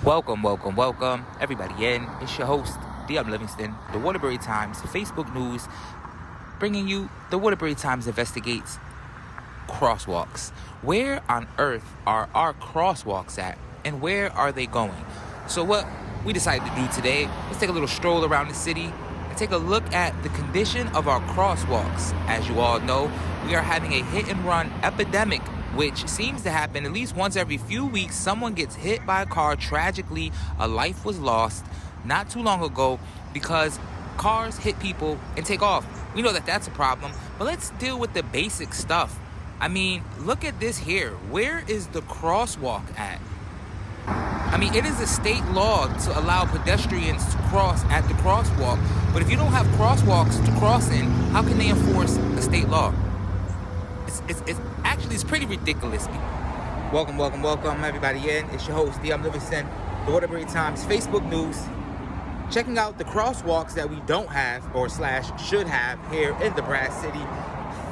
Welcome, everybody in. It's your host, DM Livingston, the Waterbury Times Facebook News, bringing you the Waterbury Times Investigates crosswalks. Where on earth are our crosswalks at, and where are they going? So what we decided to do today, let's take a little stroll around the city and take a look at the condition of our crosswalks. As you all know, we are having a hit-and-run epidemic, which seems to happen at least once every few weeks. Someone gets hit by a car. Tragically, a life was lost not too long ago because cars hit people and take off. We know that that's a problem, but let's deal with the basic stuff. I mean, look at this here. Where is the crosswalk at? I mean, it is a state law to allow pedestrians to cross at the crosswalk, but if you don't have crosswalks to cross in, how can they enforce a state law? It's pretty ridiculous. Welcome, everybody in. It's your host, DM Livingston, the Waterbury Times Facebook News. Checking out the crosswalks that we don't have, or / should have, here in the Brass City.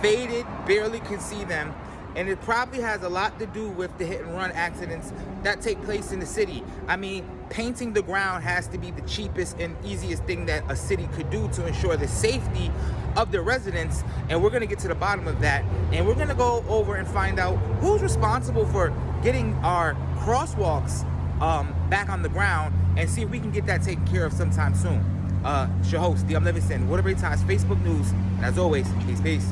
Faded, barely can see them. And it probably has a lot to do with the hit and run accidents that take place in the city. I mean, painting the ground has to be the cheapest and easiest thing that a city could do to ensure the safety of the residents. And we're gonna get to the bottom of that. And we're gonna go over and find out who's responsible for getting our crosswalks back on the ground and see if we can get that taken care of sometime soon. It's your host, DM Livingston, Waterbury Times Facebook News. And as always, peace.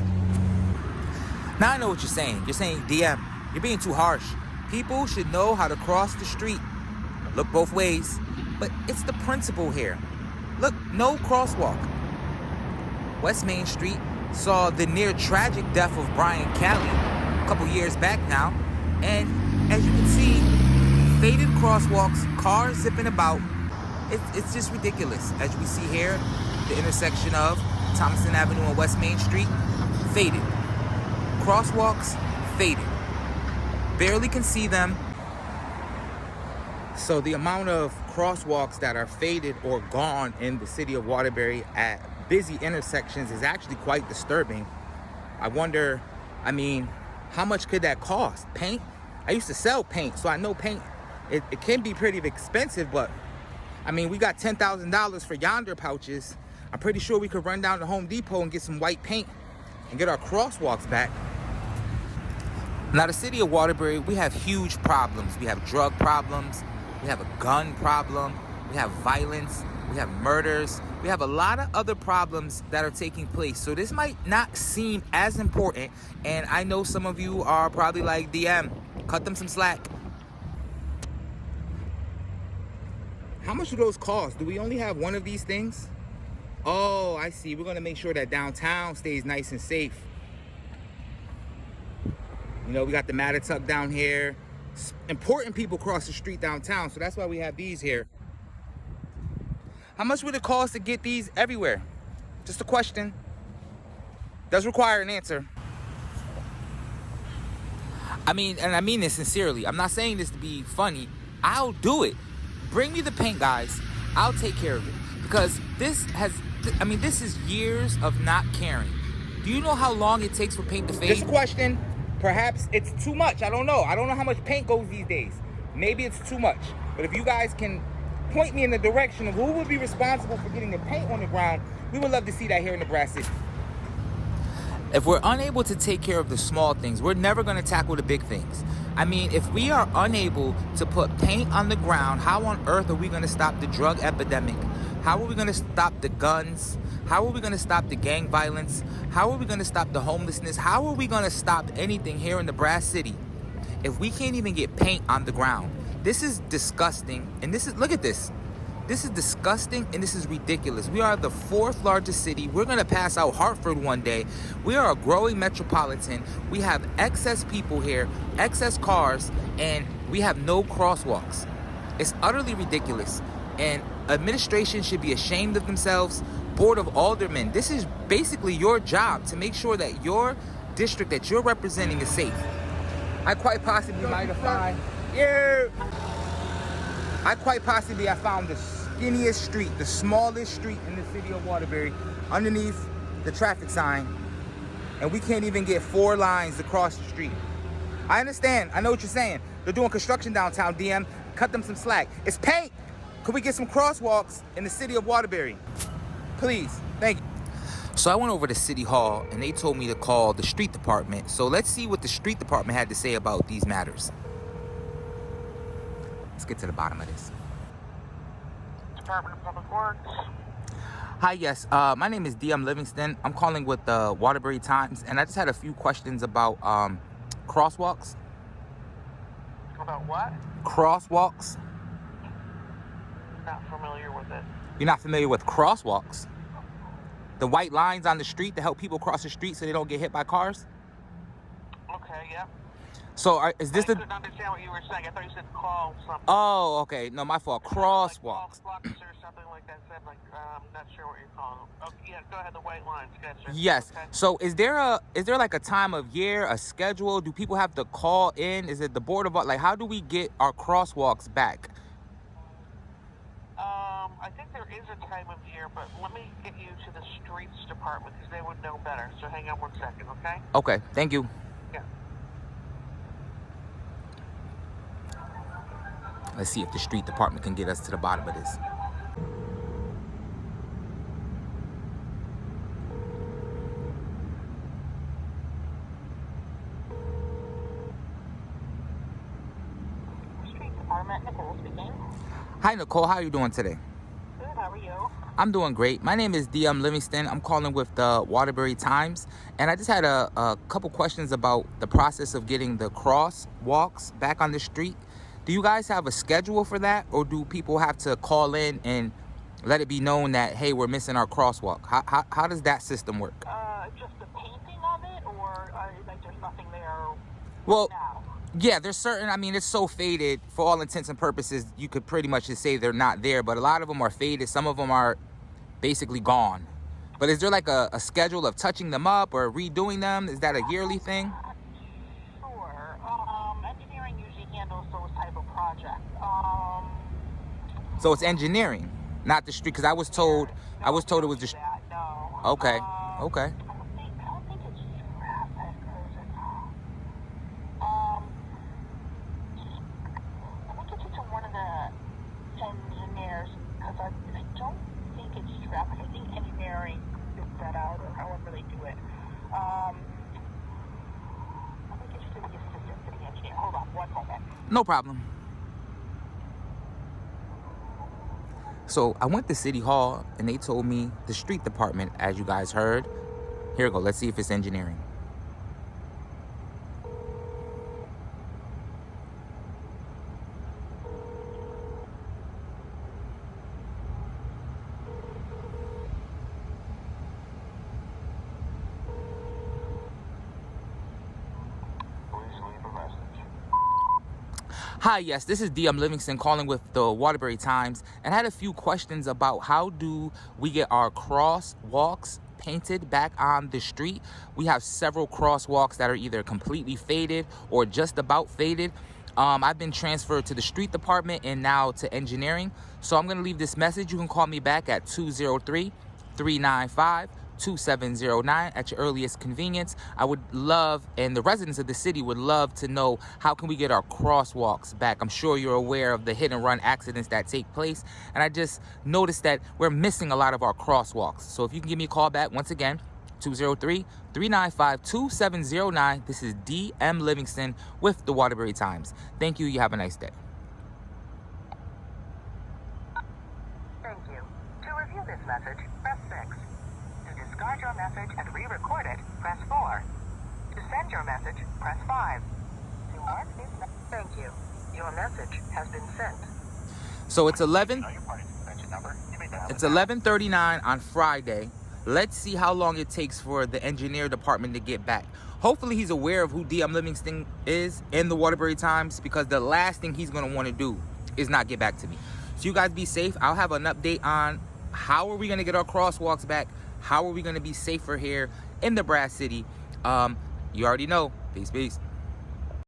Now I know what you're saying. You're saying, DM, you're being too harsh. People should know how to cross the street. Look both ways. But it's the principle here. Look, no crosswalk. West Main Street saw the near tragic death of Brian Calley a couple years back now. And as you can see, faded crosswalks, cars zipping about. It's just ridiculous. As we see here, the intersection of Thomason Avenue and West Main Street, faded. Crosswalks, faded. Barely can see them. So the amount of crosswalks that are faded or gone in the city of Waterbury at busy intersections is actually quite disturbing. I wonder, how much could that cost? Paint? I used to sell paint, so I know paint, it can be pretty expensive, but we got $10,000 for yonder pouches. I'm pretty sure we could run down to Home Depot and get some white paint and get our crosswalks back. Now, the city of Waterbury, we have huge problems. We have drug problems. We have a gun problem. We have violence. We have murders. We have a lot of other problems that are taking place. So this might not seem as important. And I know some of you are probably like, DM, cut them some slack. How much do those cost? Do we only have one of these things? Oh, I see. We're going to make sure that downtown stays nice and safe. You know, we got the Mattatuck down here. Important people cross the street downtown, so that's why we have these here. How much would it cost to get these everywhere? Just a question. Does require an answer. I mean this sincerely. I'm not saying this to be funny. I'll do it. Bring me the paint, guys. I'll take care of it. Because this is years of not caring. Do you know how long it takes for paint to fade? This question, perhaps it's too much. I don't know. I don't know how much paint goes these days. Maybe it's too much. But if you guys can point me in the direction of who would be responsible for getting the paint on the ground, we would love to see that here in the Brass City. If we're unable to take care of the small things, we're never going to tackle the big things. If we are unable to put paint on the ground, how on earth are we going to stop the drug epidemic? How are we going to stop the guns? How are we going to stop the gang violence? How are we going to stop the homelessness? How are we going to stop anything here in the Brass City if we can't even get paint on the ground? This is disgusting. And look at this. This is disgusting and this is ridiculous. We are the 4th largest city. We're going to pass out Hartford one day. We are a growing metropolitan. We have excess people here, excess cars, and we have no crosswalks. It's utterly ridiculous. And administration should be ashamed of themselves. Board of Aldermen, this is basically your job to make sure that your district that you're representing is safe. I quite possibly might have found... I found the skinniest street, the smallest street in the city of Waterbury, underneath the traffic sign, and we can't even get 4 lines across the street. I understand. I know what you're saying. They're doing construction downtown, DM. Cut them some slack. It's paint. Could we get some crosswalks in the city of Waterbury? Please. Thank you. So I went over to City Hall and they told me to call the street department. So let's see what the street department had to say about these matters. Let's get to the bottom of this. Department of Public Works. Hi, yes. My name is DM Livingston. I'm calling with the Waterbury Times, and I just had a few questions about crosswalks. About what? Crosswalks. Not familiar with it. You're not familiar with crosswalks? The white lines on the street to help people cross the street so they don't get hit by cars? Okay, yeah. So is this I couldn't understand what you were saying. I thought you said call something. Oh, okay. No, my fault. Crosswalks. Like blocks or something like that. Said like I'm not sure what you're calling them. Oh, yeah, go ahead. The white lines. Gotcha. Yes. Okay. So is there like a time of year, a schedule? Do people have to call in? Is it the board of like how do we get our crosswalks back? I think there is a time of year, but let me get you to the streets department because they would know better. So hang on 1 second, okay? Okay. Thank you. Yeah. Let's see if the street department can get us to the bottom of this. Street department, Nicole speaking. Hi, Nicole. How are you doing today? Good, how are you? I'm doing great. My name is DM Livingston. I'm calling with the Waterbury Times. And I just had a couple questions about the process of getting the crosswalks back on the street. Do you guys have a schedule for that? Or do people have to call in and let it be known that, hey, we're missing our crosswalk? How does that system work? Just the painting of it, or like there's nothing there Well, now? yeah, there's certain, I mean, it's so faded for all intents and purposes, you could pretty much just say they're not there, but a lot of them are faded. Some of them are basically gone. But is there like a schedule of touching them up or redoing them? Is that a yearly thing? Sure. Engineering usually handles those type of projects. So it's engineering, not the street, because I was told it was just, No. okay, okay. I don't think it's traffic, or is it? Let me get you to one of the engineers, because I don't think it's traffic. I think engineering fits that out, or however they do it. Let me get you to the assistant to the engineer. Hold on, 1 moment. No problem. So I went to City Hall and they told me the street department, as you guys heard. Here we go. Let's see if it's engineering. Hi, yes, this is DM Livingston calling with the Waterbury Times, and I had a few questions about how do we get our crosswalks painted back on the street. We have several crosswalks that are either completely faded or just about faded. I've been transferred to the street department and now to engineering. So I'm going to leave this message. You can call me back at 203-395-2709 at your earliest convenience. I would love, and the residents of the city would love to know, how can we get our crosswalks back? I'm sure you're aware of the hit and run accidents that take place. And I just noticed that we're missing a lot of our crosswalks. So if you can give me a call back, once again, 203-395-2709. This is DM Livingston with the Waterbury Times. Thank you. You have a nice day. Thank you. To review this message, press 6. To discard your message and re-record it, press 4. To send your message, press 5. To mark this message, thank you. Your message has been sent. So it's 11:39 on Friday. Let's see how long it takes for the engineer department to get back. Hopefully he's aware of who DM Livingston is in the Waterbury Times, because the last thing he's going to want to do is not get back to me. So you guys be safe. I'll have an update on how are we going to get our crosswalks back. How are we going to be safer here in the Brass City? You already know. Peace, peace.